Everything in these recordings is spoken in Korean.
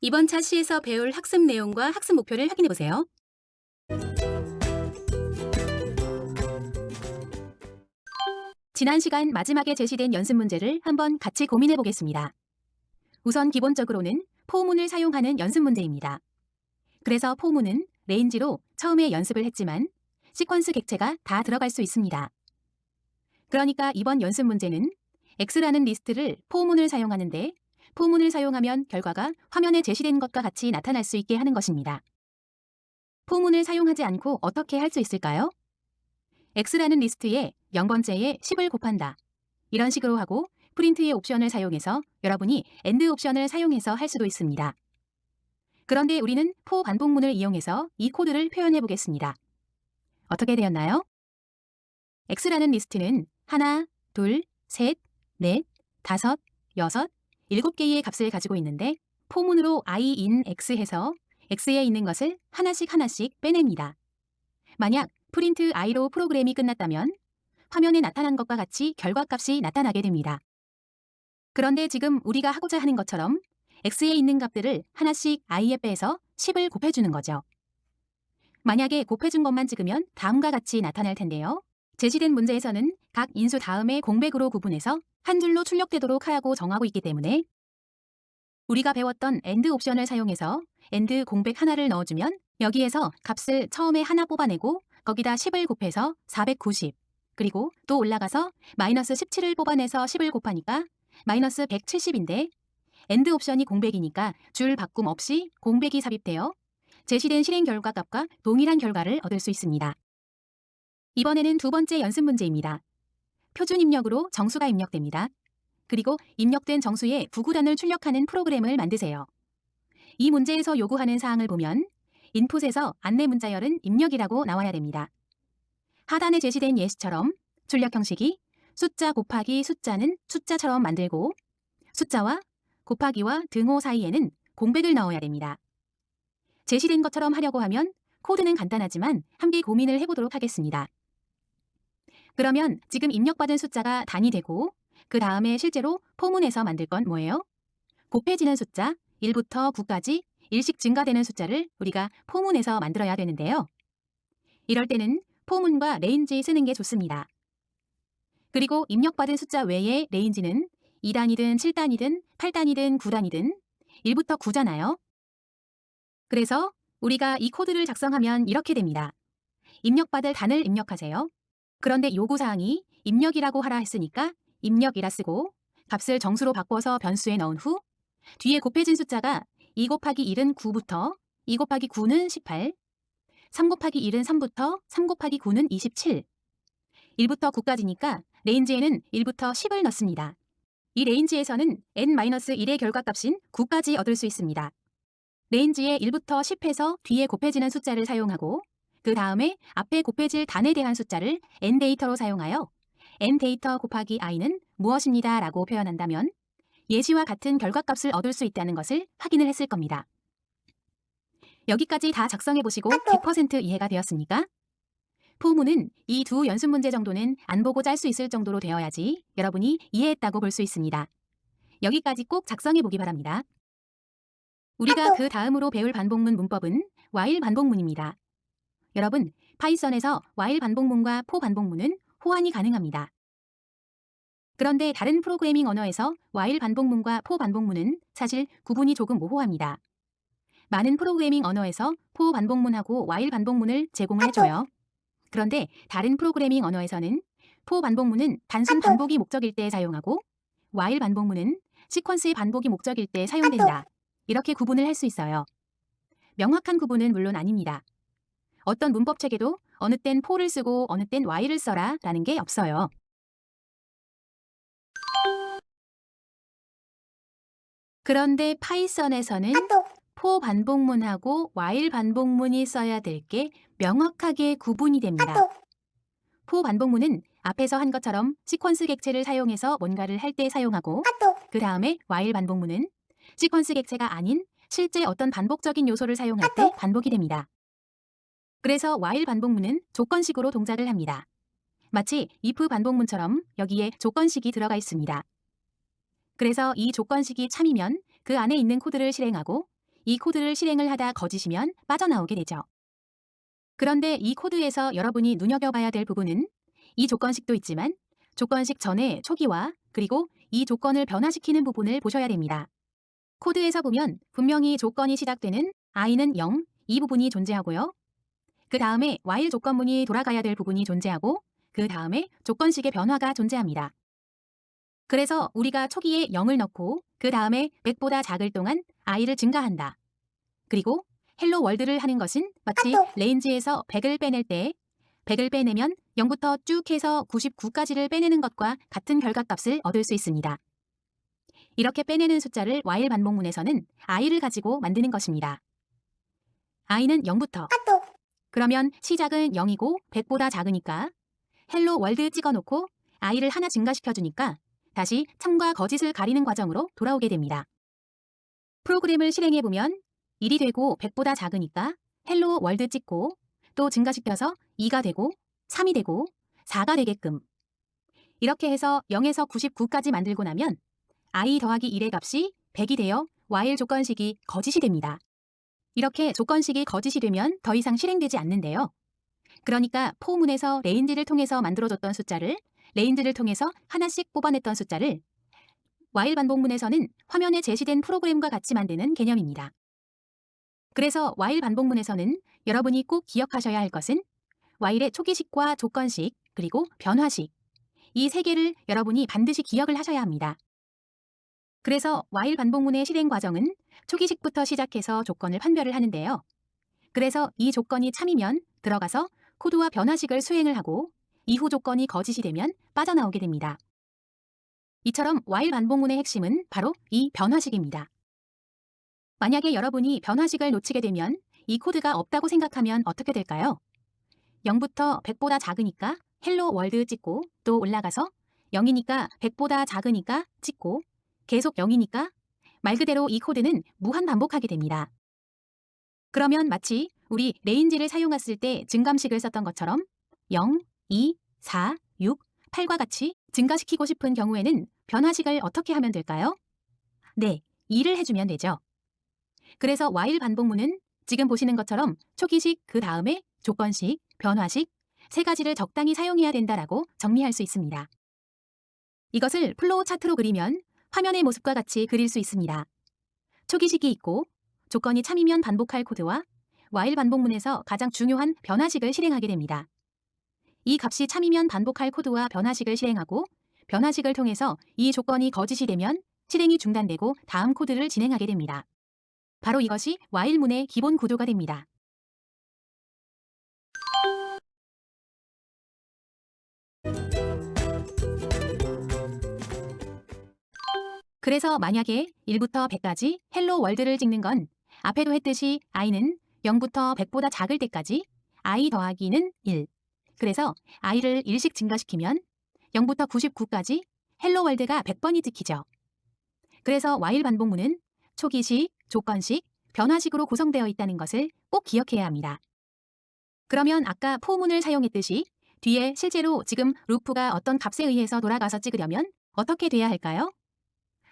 이번 차시에서 배울 학습 내용과 학습 목표를 확인해 보세요. 지난 시간 마지막에 제시된 연습 문제를 한번 같이 고민해 보겠습니다. 우선 기본적으로는 포문을 사용하는 연습 문제입니다. 그래서 포문은 레인지로 처음에 연습을 했지만 시퀀스 객체가 다 들어갈 수 있습니다. 그러니까 이번 연습 문제는 X라는 리스트를 포문을 사용하는데 포문을 사용하면 결과가 화면에 제시된 것과 같이 나타날 수 있게 하는 것입니다. 포문을 사용하지 않고 어떻게 할 수 있을까요? X라는 리스트에 0번째에 10을 곱한다. 이런 식으로 하고 프린트의 옵션을 사용해서 여러분이 AND 옵션을 사용해서 할 수도 있습니다. 그런데 우리는 for 반복문을 이용해서 이 코드를 표현해 보겠습니다. 어떻게 되었나요? X라는 리스트는 하나, 둘, 셋, 넷, 다섯, 여섯, 7개의 값을 가지고 있는데 포문으로 i in x 해서 x에 있는 것을 하나씩 빼냅니다. 만약 프린트 i로 프로그램이 끝났다면 화면에 나타난 것과 같이 결과값이 나타나게 됩니다. 그런데 지금 우리가 하고자 하는 것처럼 x에 있는 값들을 하나씩 i에 빼서 10을 곱해주는 거죠. 만약에 곱해준 것만 찍으면 다음과 같이 나타날 텐데요. 제시된 문제에서는 각 인수 다음에 공백으로 구분해서 한 줄로 출력되도록 하라고 정하고 있기 때문에 우리가 배웠던 AND 옵션을 사용해서 AND 공백 하나를 넣어주면 여기에서 값을 처음에 하나 뽑아내고 거기다 10을 곱해서 490 그리고 또 올라가서 마이너스 17을 뽑아내서 10을 곱하니까 마이너스 170인데 AND 옵션이 공백이니까 줄 바꿈 없이 공백이 삽입되어 제시된 실행 결과 값과 동일한 결과를 얻을 수 있습니다. 이번에는 두 번째 연습 문제입니다. 표준 입력으로 정수가 입력됩니다. 그리고 입력된 정수에 부구단을 출력하는 프로그램을 만드세요. 이 문제에서 요구하는 사항을 보면 인풋에서 안내 문자열은 입력이라고 나와야 됩니다. 하단에 제시된 예시처럼 출력 형식이 숫자 곱하기 숫자는 숫자처럼 만들고 숫자와 곱하기와 등호 사이에는 공백을 넣어야 됩니다. 제시된 것처럼 하려고 하면 코드는 간단하지만 함께 고민을 해보도록 하겠습니다. 그러면 지금 입력받은 숫자가 단위 되고 그 다음에 실제로 포문에서 만들 건 뭐예요? 곱해지는 숫자 1부터 9까지 일씩 증가되는 숫자를 우리가 포문에서 만들어야 되는데요. 이럴 때는 포문과 레인지 쓰는 게 좋습니다. 그리고 입력받은 숫자 외에 레인지는 2단이든 7단이든 8단이든 9단이든 1부터 9잖아요. 그래서 우리가 이 코드를 작성하면 이렇게 됩니다. 입력받을 단을 입력하세요. 그런데 요구사항이 입력이라고 하라 했으니까 입력이라 쓰고 값을 정수로 바꿔서 변수에 넣은 후 뒤에 곱해진 숫자가 2 곱하기 1은 9부터 2 곱하기 9는 18, 3 곱하기 1은 3부터 3 곱하기 9는 27, 1부터 9까지니까 레인지에는 1부터 10을 넣습니다. 이 레인지에서는 n-1의 결과값인 9까지 얻을 수 있습니다. 레인지에 1부터 10해서 뒤에 곱해지는 숫자를 사용하고 그 다음에 앞에 곱해질 단에 대한 숫자를 n데이터로 사용하여 n데이터 곱하기 i는 무엇입니다 라고 표현한다면 예시와 같은 결과값을 얻을 수 있다는 것을 확인을 했을 겁니다. 여기까지 다 작성해 보시고 100% 이해가 되었습니까? 포문은 이 두 연습 문제 정도는 안 보고 짤 수 있을 정도로 되어야지 여러분이 이해했다고 볼 수 있습니다. 여기까지 꼭 작성해 보기 바랍니다. 우리가 그 다음으로 배울 반복문 문법은 while 반복문입니다. 여러분, 파이썬에서 while 반복문과 for 반복문은 호환이 가능합니다. 그런데 다른 프로그래밍 언어에서 while 반복문과 for 반복문은 사실 구분이 조금 모호합니다. 많은 프로그래밍 언어에서 for 반복문하고 while 반복문을 제공을 해줘요. 그런데 다른 프로그래밍 언어에서는 for 반복문은 단순 반복이 목적일 때 사용하고 while 반복문은 시퀀스의 반복이 목적일 때 사용된다. 이렇게 구분을 할 수 있어요. 명확한 구분은 물론 아닙니다. 어떤 문법 체계도 어느 땐 for를 쓰고 어느 땐 while을 써라 라는 게 없어요. 그런데 파이썬에서는 for 반복문하고 while 반복문이 써야 될 게 명확하게 구분이 됩니다. for 반복문은 앞에서 한 것처럼 시퀀스 객체를 사용해서 뭔가를 할 때 사용하고 그 다음에 while 반복문은 시퀀스 객체가 아닌 실제 어떤 반복적인 요소를 사용할 때 반복이 됩니다. 그래서 while 반복문은 조건식으로 동작을 합니다. 마치 if 반복문처럼 여기에 조건식이 들어가 있습니다. 그래서 이 조건식이 참이면 그 안에 있는 코드를 실행하고 이 코드를 실행을 하다 거짓이면 빠져나오게 되죠. 그런데 이 코드에서 여러분이 눈여겨봐야 될 부분은 이 조건식도 있지만 조건식 전에 초기화 그리고 이 조건을 변화시키는 부분을 보셔야 됩니다. 코드에서 보면 분명히 조건이 시작되는 i는 0, 이 부분이 존재하고요. 그 다음에 while 조건문이 돌아가야 될 부분이 존재하고 그 다음에 조건식의 변화가 존재합니다. 그래서 우리가 초기에 0을 넣고 그 다음에 100보다 작을 동안 i를 증가한다. 그리고 헬로 월드를 하는 것은 마치 레인지에서 100을 빼낼 때 100을 빼내면 0부터 쭉 해서 99까지를 빼내는 것과 같은 결과값을 얻을 수 있습니다. 이렇게 빼내는 숫자를 while 반복문에서는 i를 가지고 만드는 것입니다. i는 0부터 그러면 시작은 0이고 100보다 작으니까 헬로 월드 찍어놓고 i를 하나 증가시켜주니까 다시 참과 거짓을 가리는 과정으로 돌아오게 됩니다. 프로그램을 실행해보면 1이 되고 100보다 작으니까 헬로 월드 찍고 또 증가시켜서 2가 되고 3이 되고 4가 되게끔 이렇게 해서 0에서 99까지 만들고 나면 i 더하기 1의 값이 100이 되어 while 조건식이 거짓이 됩니다. 이렇게 조건식이 거짓이 되면 더 이상 실행되지 않는데요. 그러니까 포문에서 레인지를 통해서 만들어줬던 숫자를 레인지를 통해서 하나씩 뽑아냈던 숫자를 while 반복문에서는 화면에 제시된 프로그램과 같이 만드는 개념입니다. 그래서 while 반복문에서는 여러분이 꼭 기억하셔야 할 것은 while의 초기식과 조건식 그리고 변화식 이 세 개를 여러분이 반드시 기억을 하셔야 합니다. 그래서 while 반복문의 실행 과정은 초기식부터 시작해서 조건을 판별을 하는데요. 그래서 이 조건이 참이면 들어가서 코드와 변화식을 수행을 하고 이후 조건이 거짓이 되면 빠져나오게 됩니다. 이처럼 while 반복문의 핵심은 바로 이 변화식입니다. 만약에 여러분이 변화식을 놓치게 되면 이 코드가 없다고 생각하면 어떻게 될까요? 0부터 100보다 작으니까 헬로 월드 찍고 또 올라가서 0이니까 100보다 작으니까 찍고 계속 0이니까 말 그대로 이 코드는 무한 반복하게 됩니다. 그러면 마치 우리 레인지를 사용했을 때 증감식을 썼던 것처럼 0, 2, 4, 6, 8과 같이 증가시키고 싶은 경우에는 변화식을 어떻게 하면 될까요? 네, 2를 해주면 되죠. 그래서 while 반복문은 지금 보시는 것처럼 초기식 그 다음에 조건식, 변화식 세 가지를 적당히 사용해야 된다라고 정리할 수 있습니다. 이것을 플로우 차트로 그리면 화면의 모습과 같이 그릴 수 있습니다. 초기식이 있고 조건이 참이면 반복할 코드와 while 반복문에서 가장 중요한 변화식을 실행하게 됩니다. 이 값이 참이면 반복할 코드와 변화식을 실행하고 변화식을 통해서 이 조건이 거짓이 되면 실행이 중단되고 다음 코드를 진행하게 됩니다. 바로 이것이 while문의 기본 구조가 됩니다. 그래서 만약에 1부터 100까지 헬로 월드를 찍는 건 앞에도 했듯이 i는 0부터 100보다 작을 때까지 i 더하기는 1. 그래서 i를 1씩 증가시키면 0부터 99까지 헬로 월드가 100번이 찍히죠. 그래서 while 반복문은 초기식, 조건식, 변화식으로 구성되어 있다는 것을 꼭 기억해야 합니다. 그러면 아까 포문을 사용했듯이 뒤에 실제로 지금 루프가 어떤 값에 의해서 돌아가서 찍으려면 어떻게 돼야 할까요?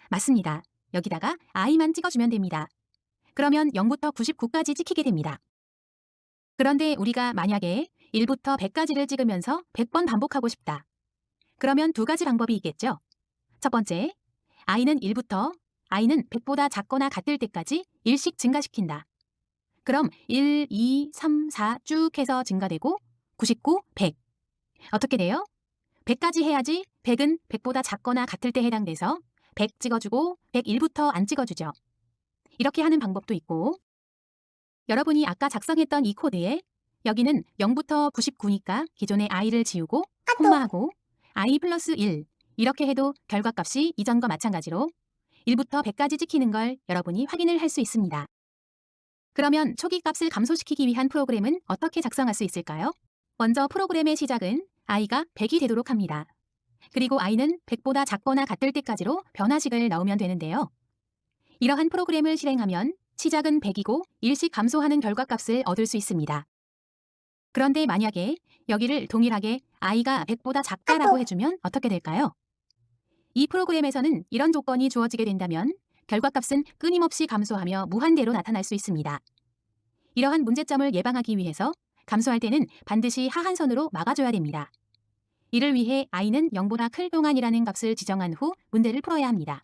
맞습니다. 여기다가 i만 찍어주면 됩니다. 그러면 0부터 99까지 찍히게 됩니다. 그런데 우리가 만약에 1부터 100까지를 찍으면서 100번 반복하고 싶다. 그러면 두 가지 방법이 있겠죠. 첫 번째, i는 1보다 작거나 같을 때까지 1씩 증가시킨다. 그럼 1, 2, 3, 4 쭉 해서 증가되고 99, 100. 어떻게 돼요? 100까지 해야지 100은 100보다 작거나 같을 때 해당돼서 100 찍어주고 101부터 안 찍어주죠. 이렇게 하는 방법도 있고 여러분이 아까 작성했던 이 코드에 여기는 0부터 99니까 기존의 i를 지우고 콤마하고 i 플러스 1 이렇게 해도 결과값이 이전과 마찬가지로 1부터 100까지 찍히는 걸 여러분이 확인을 할 수 있습니다. 그러면 초기 값을 감소시키기 위한 프로그램은 어떻게 작성할 수 있을까요? 먼저 프로그램의 시작은 i가 100이 되도록 합니다. 그리고 i는 100보다 작거나 같을 때까지로 변화식을 넣으면 되는데요. 이러한 프로그램을 실행하면 시작은 100이고 1씩 감소하는 결과값을 얻을 수 있습니다. 그런데 만약에 여기를 동일하게 i가 100보다 작다라고 해주면 어떻게 될까요? 이 프로그램에서는 이런 조건이 주어지게 된다면 결과값은 끊임없이 감소하며 무한대로 나타날 수 있습니다. 이러한 문제점을 예방하기 위해서 감소할 때는 반드시 하한선으로 막아줘야 됩니다. 이를 위해 i는 0보다 클 동안이라는 값을 지정한 후 문제를 풀어야 합니다.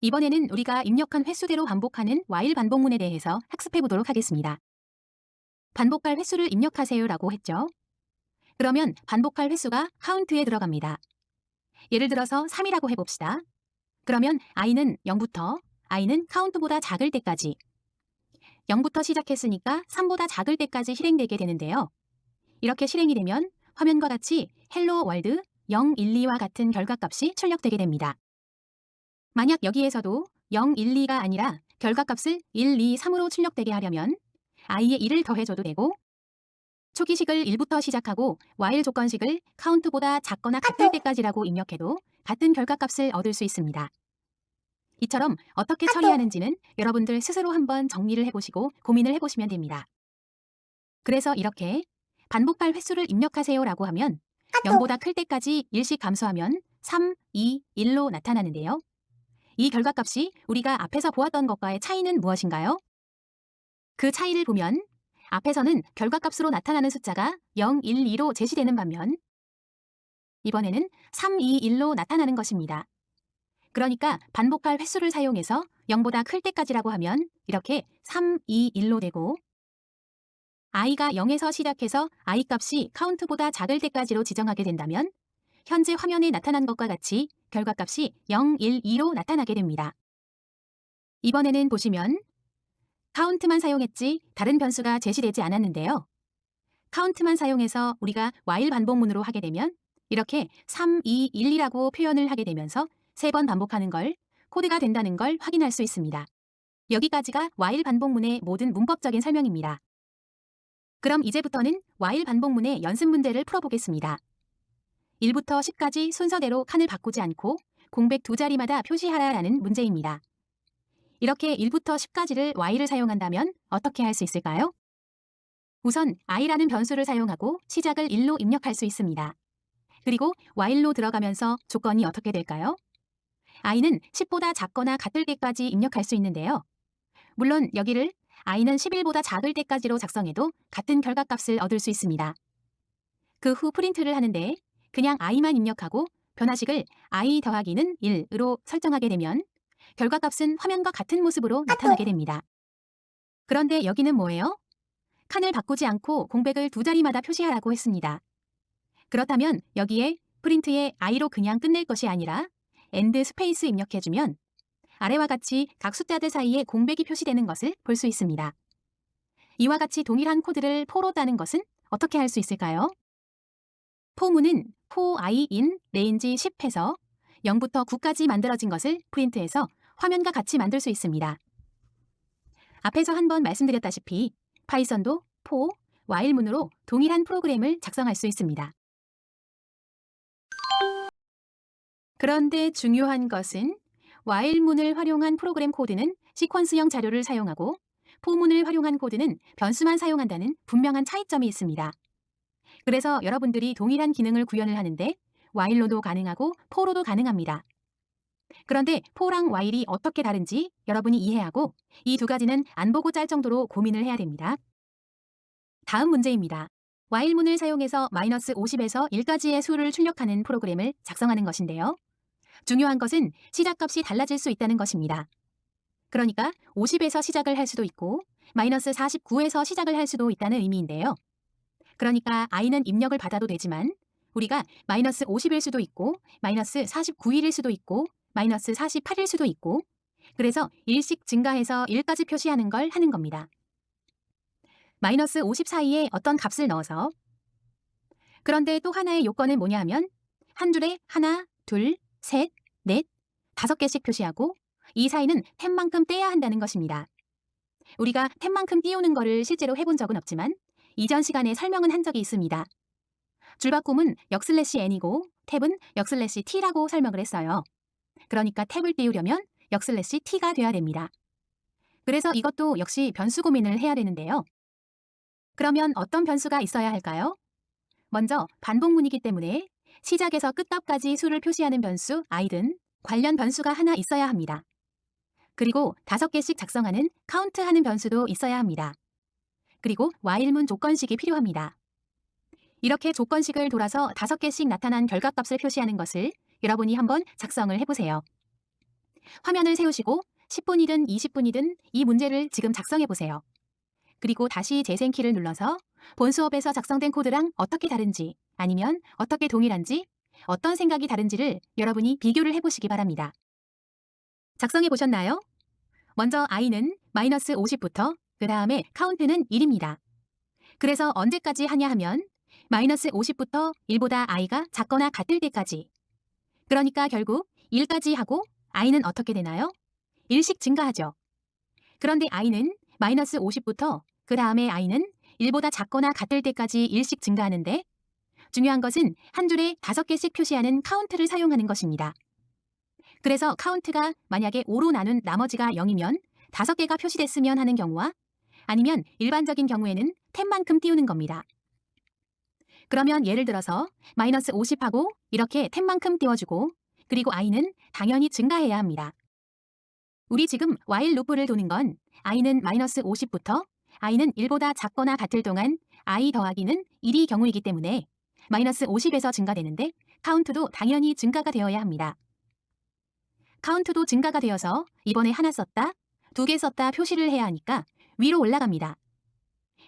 이번에는 우리가 입력한 횟수대로 반복하는 while 반복문에 대해서 학습해 보도록 하겠습니다. 반복할 횟수를 입력하세요라고 했죠. 그러면 반복할 횟수가 카운트에 들어갑니다. 예를 들어서 3이라고 해봅시다. 그러면 i는 0부터 i는 카운트보다 작을 때까지 0부터 시작했으니까 3보다 작을 때까지 실행되게 되는데요. 이렇게 실행이 되면 화면과 같이 헬로 월드 0, 1, 2와 같은 결과값이 출력되게 됩니다. 만약 여기에서도 0, 1, 2가 아니라 결과값을 1, 2, 3으로 출력되게 하려면 i에 1을 더해줘도 되고 초기식을 1부터 시작하고 while 조건식을 카운트보다 작거나 같을 때까지라고 입력해도 같은 결과값을 얻을 수 있습니다. 이처럼 어떻게 처리하는지는 여러분들 스스로 한번 정리를 해보시고 고민을 해보시면 됩니다. 그래서 이렇게 반복할 횟수를 입력하세요라고 하면 0보다 클 때까지 1씩 감소하면 3, 2, 1로 나타나는데요. 이 결과값이 우리가 앞에서 보았던 것과의 차이는 무엇인가요? 그 차이를 보면 앞에서는 결과값으로 나타나는 숫자가 0, 1, 2로 제시되는 반면 이번에는 3, 2, 1로 나타나는 것입니다. 그러니까 반복할 횟수를 사용해서 0보다 클 때까지라고 하면 이렇게 3, 2, 1로 되고 i가 0에서 시작해서 i 값이 카운트보다 작을 때까지로 지정하게 된다면 현재 화면에 나타난 것과 같이 결과값이 0, 1, 2로 나타나게 됩니다. 이번에는 보시면 카운트만 사용했지 다른 변수가 제시되지 않았는데요. 카운트만 사용해서 우리가 while 반복문으로 하게 되면 이렇게 3, 2, 1이라고 표현을 하게 되면서 3번 반복하는 걸 코드가 된다는 걸 확인할 수 있습니다. 여기까지가 while 반복문의 모든 문법적인 설명입니다. 그럼 이제부터는 while 반복문의 연습 문제를 풀어보겠습니다. 1부터 10까지 순서대로 칸을 바꾸지 않고 공백 두 자리마다 표시하라라는 문제입니다. 이렇게 1부터 10까지를 while을 사용한다면 어떻게 할 수 있을까요? 우선 i라는 변수를 사용하고 시작을 1로 입력할 수 있습니다. 그리고 while로 들어가면서 조건이 어떻게 될까요? i는 10보다 작거나 같을 때까지 입력할 수 있는데요. 물론 여기를 i는 11보다 작을 때까지로 작성해도 같은 결과값을 얻을 수 있습니다. 그 후 프린트를 하는데 그냥 i만 입력하고 변화식을 i 더하기는 1으로 설정하게 되면 결과값은 화면과 같은 모습으로 나타나게 됩니다. 그런데 여기는 뭐예요? 칸을 바꾸지 않고 공백을 두 자리마다 표시하라고 했습니다. 그렇다면 여기에 프린트에 i로 그냥 끝낼 것이 아니라 and 스페이스 입력해주면 아래와 같이 각 숫자들 사이에 공백이 표시되는 것을 볼 수 있습니다. 이와 같이 동일한 코드를 for로 따는 것은 어떻게 할 수 있을까요? for문은 for i in range 10에서 0부터 9까지 만들어진 것을 프린트해서 화면과 같이 만들 수 있습니다. 앞에서 한번 말씀드렸다시피 파이썬도 for, while문으로 동일한 프로그램을 작성할 수 있습니다. 그런데 중요한 것은 while문을 활용한 프로그램 코드는 시퀀스형 자료를 사용하고 for문을 활용한 코드는 변수만 사용한다는 분명한 차이점이 있습니다. 그래서 여러분들이 동일한 기능을 구현을 하는데 while로도 가능하고 for로도 가능합니다. 그런데 for랑 while이 어떻게 다른지 여러분이 이해하고 이 두 가지는 안 보고 짤 정도로 고민을 해야 됩니다. 다음 문제입니다. while문을 사용해서 -50에서 1까지의 수를 출력하는 프로그램을 작성하는 것인데요. 중요한 것은 시작값이 달라질 수 있다는 것입니다. 그러니까 50에서 시작을 할 수도 있고 -49에서 시작을 할 수도 있다는 의미인데요. 그러니까 i는 입력을 받아도 되지만 우리가 -50일 수도 있고 -49일일 수도 있고 -48일 수도 있고 그래서 1씩 증가해서 1까지 표시하는 걸 하는 겁니다. -50 사이에 어떤 값을 넣어서 그런데 또 하나의 요건은 뭐냐 하면 한 줄에 하나, 둘, 셋, 넷, 5개씩 표시하고 이 사이는 탭만큼 떼야 한다는 것입니다. 우리가 탭만큼 띄우는 거를 실제로 해본 적은 없지만 이전 시간에 설명은 한 적이 있습니다. 줄바꿈은 역슬래시 n이고 탭은 역슬래시 t라고 설명을 했어요. 그러니까 탭을 띄우려면 역슬래시 t가 돼야 됩니다. 그래서 이것도 역시 변수 고민을 해야 되는데요. 그러면 어떤 변수가 있어야 할까요? 먼저 반복문이기 때문에 시작에서 끝값까지 수를 표시하는 변수 i든 관련 변수가 하나 있어야 합니다. 그리고 5개씩 작성하는 카운트하는 변수도 있어야 합니다. 그리고 while문 조건식이 필요합니다. 이렇게 조건식을 돌아서 5개씩 나타난 결과값을 표시하는 것을 여러분이 한번 작성을 해보세요. 화면을 세우시고 10분이든 20분이든 이 문제를 지금 작성해 보세요. 그리고 다시 재생키를 눌러서 본 수업에서 작성된 코드랑 어떻게 다른지 아니면 어떻게 동일한지 어떤 생각이 다른지를 여러분이 비교를 해보시기 바랍니다. 작성해 보셨나요? 먼저 i는 마이너스 50부터 그 다음에 카운트는 1입니다. 그래서 언제까지 하냐 하면 마이너스 50부터 1보다 i가 작거나 같을 때까지. 그러니까 결국 1까지 하고 i는 어떻게 되나요? 1씩 증가하죠. 그런데 i는 마이너스 50부터 그 다음에 i는 1보다 작거나 같을 때까지 1씩 증가하는데 중요한 것은 한 줄에 5개씩 표시하는 카운트를 사용하는 것입니다. 그래서 카운트가 만약에 5로 나눈 나머지가 0이면 5개가 표시됐으면 하는 경우와 아니면 일반적인 경우에는 탭만큼 띄우는 겁니다. 그러면 예를 들어서 마이너스 50하고 이렇게 탭만큼 띄워주고 그리고 i는 당연히 증가해야 합니다. 우리 지금 while 루프를 도는 건 i는 마이너스 50부터 i는 1보다 작거나 같을 동안 i 더하기는 1이 경우이기 때문에 마이너스 50에서 증가되는데 카운트도 당연히 증가가 되어야 합니다. 카운트도 증가가 되어서 이번에 하나 썼다, 2개 썼다 표시를 해야 하니까 위로 올라갑니다.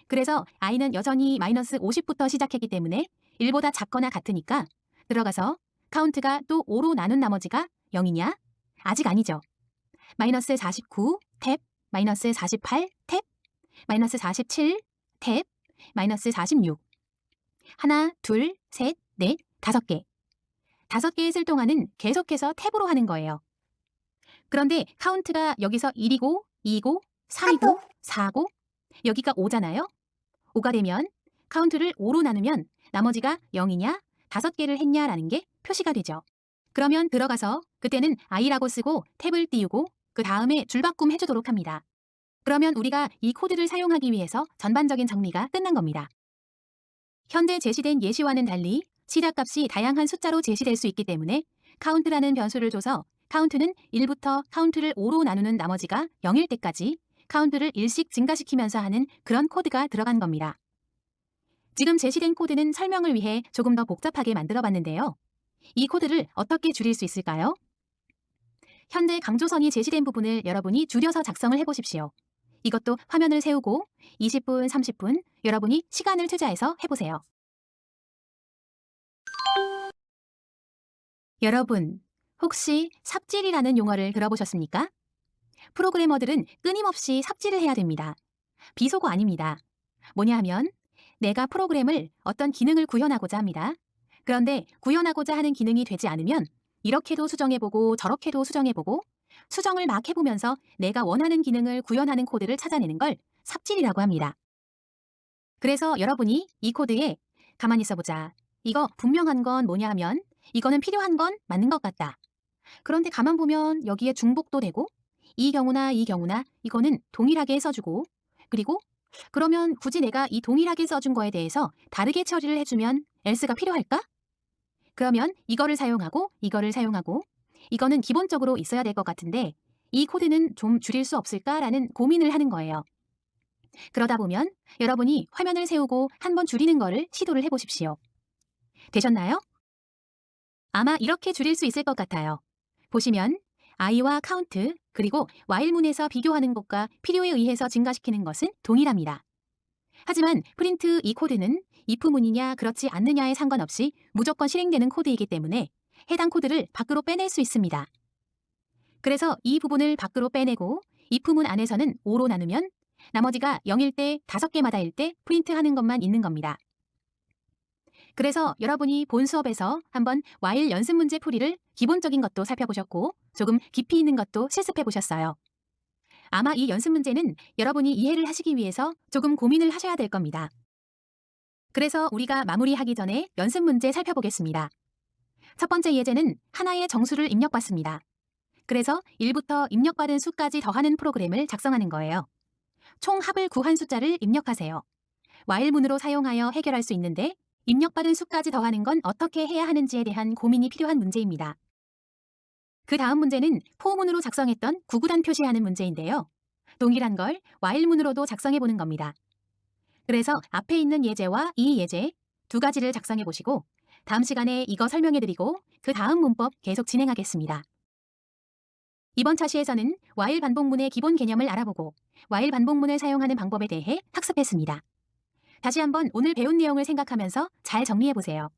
그래서 i는 여전히 마이너스 50부터 시작했기 때문에 1보다 작거나 같으니까 들어가서 카운트가 또 5로 나눈 나머지가 0이냐? 아직 아니죠. 마이너스 49, 탭, 마이너스 48, 탭, 마이너스 47, 탭, 마이너스 46. 하나, 둘, 셋, 넷, 5개. 5개 했을 동안은 계속해서 탭으로 하는 거예요. 그런데 카운트가 여기서 1이고, 2이고, 3이고, 4고, 여기가 5잖아요. 5가 되면 카운트를 5로 나누면 나머지가 0이냐, 5개를 했냐라는 게 표시가 되죠. 그러면 들어가서 그때는 i라고 쓰고 탭을 띄우고 그 다음에 줄바꿈 해주도록 합니다. 그러면 우리가 이 코드를 사용하기 위해서 전반적인 정리가 끝난 겁니다. 현재 제시된 예시와는 달리 시작값이 다양한 숫자로 제시될 수 있기 때문에 카운트라는 변수를 줘서 카운트는 1부터 카운트를 5로 나누는 나머지가 0일 때까지 카운트를 1씩 증가시키면서 하는 그런 코드가 들어간 겁니다. 지금 제시된 코드는 설명을 위해 조금 더 복잡하게 만들어 봤는데요. 이 코드를 어떻게 줄일 수 있을까요? 현재 강조선이 제시된 부분을 여러분이 줄여서 작성을 해보십시오. 이것도 화면을 세우고 20분, 30분 여러분이 시간을 투자해서 해보세요. 여러분, 혹시 삽질이라는 용어를 들어보셨습니까? 프로그래머들은 끊임없이 삽질을 해야 됩니다. 비속어 아닙니다. 뭐냐 하면 내가 프로그램을 어떤 기능을 구현하고자 합니다. 그런데 구현하고자 하는 기능이 되지 않으면 이렇게도 수정해보고 저렇게도 수정해보고 수정을 막 해보면서 내가 원하는 기능을 구현하는 코드를 찾아내는 걸 삽질이라고 합니다. 그래서 여러분이 이 코드에 가만히 있어보자. 이거 분명한 건 뭐냐 하면 이거는 필요한 건 맞는 것 같다. 그런데 가만 보면 여기에 중복도 되고 이 경우나 이거는 동일하게 써주고 그리고 그러면 굳이 내가 이 동일하게 써준 거에 대해서 다르게 처리를 해주면 else가 필요할까? 그러면 이거를 사용하고 이거를 사용하고 이거는 기본적으로 있어야 될 것 같은데 이 코드는 좀 줄일 수 없을까라는 고민을 하는 거예요. 그러다 보면 여러분이 화면을 세우고 한번 줄이는 거를 시도를 해보십시오. 되셨나요? 아마 이렇게 줄일 수 있을 것 같아요. 보시면 i와 카운트 그리고 while문에서 비교하는 것과 필요에 의해서 증가시키는 것은 동일합니다. 하지만 프린트 이 코드는 if문이냐 그렇지 않느냐에 상관없이 무조건 실행되는 코드이기 때문에 해당 코드를 밖으로 빼낼 수 있습니다. 그래서 이 부분을 밖으로 빼내고 if문 안에서는 5로 나누면 나머지가 0일 때 5개마다일 때 프린트하는 것만 있는 겁니다. 그래서 여러분이 본 수업에서 한번 while 연습 문제 풀이를 기본적인 것도 살펴보셨고 조금 깊이 있는 것도 실습해 보셨어요. 아마 이 연습 문제는 여러분이 이해를 하시기 위해서 조금 고민을 하셔야 될 겁니다. 그래서 우리가 마무리하기 전에 연습 문제 살펴보겠습니다. 첫 번째 예제는 하나의 정수를 입력받습니다. 그래서 1부터 입력받은 수까지 더하는 프로그램을 작성하는 거예요. 총 합을 구한 숫자를 입력하세요. while문으로 사용하여 해결할 수 있는데 입력받은 수까지 더하는 건 어떻게 해야 하는지에 대한 고민이 필요한 문제입니다. 그 다음 문제는 포문으로 작성했던 구구단 표시하는 문제인데요. 동일한 걸 while문으로도 작성해 보는 겁니다. 그래서 앞에 있는 예제와 이 예제 두 가지를 작성해 보시고 다음 시간에 이거 설명해 드리고 그 다음 문법 계속 진행하겠습니다. 이번 차시에서는 while 반복문의 기본 개념을 알아보고 while 반복문을 사용하는 방법에 대해 학습했습니다. 다시 한번 오늘 배운 내용을 생각하면서 잘 정리해 보세요.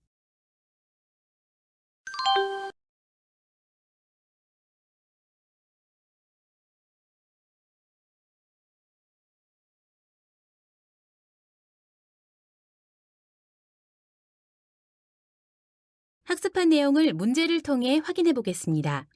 학습한 내용을 문제를 통해 확인해 보겠습니다.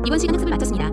이번 시간 학습을 마쳤습니다.